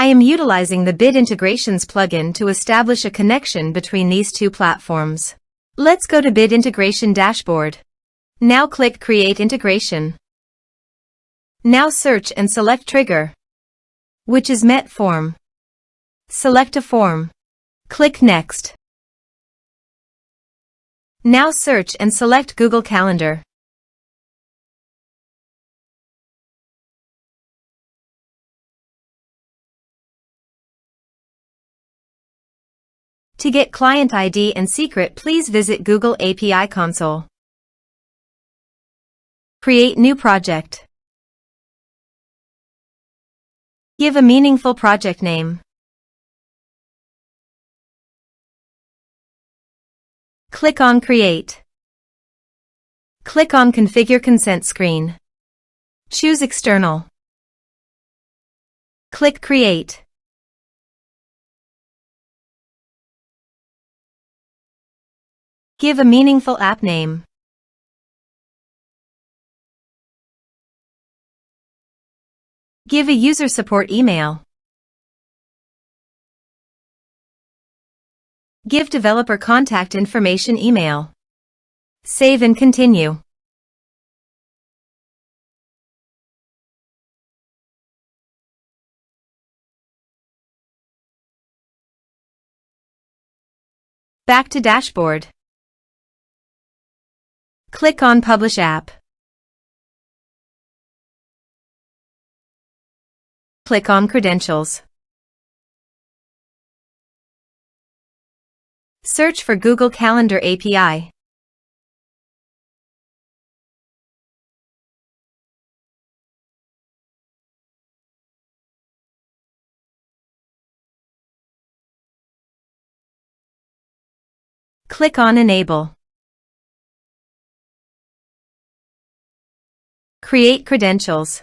I am utilizing the Bit Integrations plugin to establish a connection between these two platforms. Let's go to Bit Integration Dashboard. Now click Create Integration. Now search and select Trigger, which is MetForm. Select a form. Click Next. Now search and select Google Calendar. To get client ID and secret, please visit Google API Console. Create new project. Give a meaningful project name. Click on Create. Click on Configure Consent screen. Choose External. Click Create. Give a meaningful app name. Give a user support email. Give developer contact information email. Save and continue. Back to Dashboard. Click on Publish App. Click on Credentials. Search for Google Calendar API. Click on Enable. Create credentials.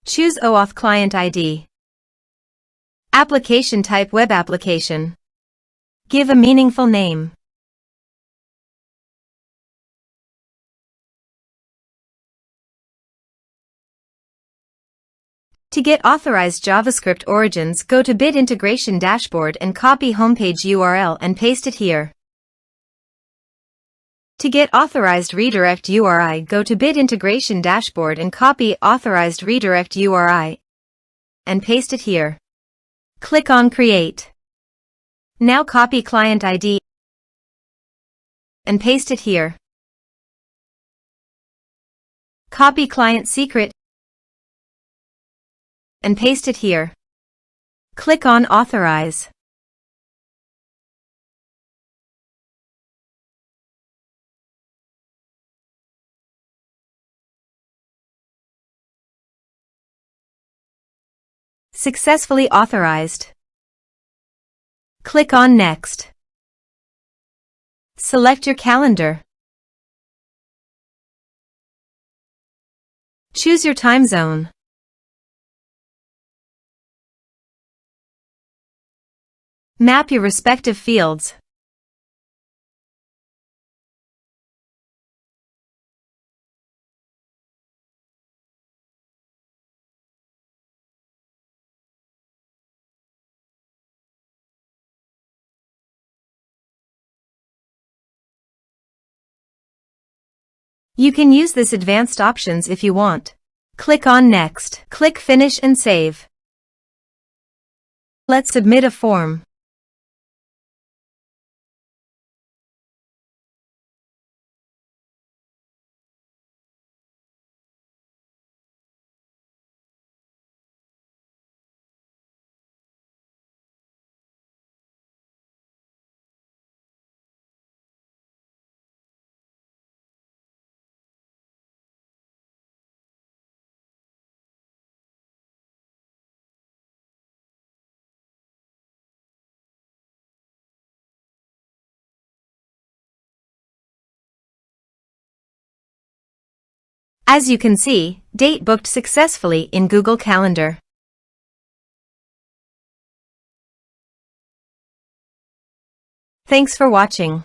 Choose OAuth Client ID. Application type Web application. Give a meaningful name. To get authorized JavaScript origins, go to Bit Integration Dashboard and copy homepage URL and paste it here. To get authorized redirect URI, go to Bit Integration Dashboard and copy authorized redirect URI and paste it here. Click on Create. Now copy client ID and paste it here. Copy client secret and paste it here. Click on Authorize. Successfully authorized. Click on Next. Select your calendar. Choose your time zone. Map your respective fields. You can use this advanced options if you want. Click on Next. Click Finish and Save. Let's submit a form. As you can see, date booked successfully in Google Calendar. Thanks for watching.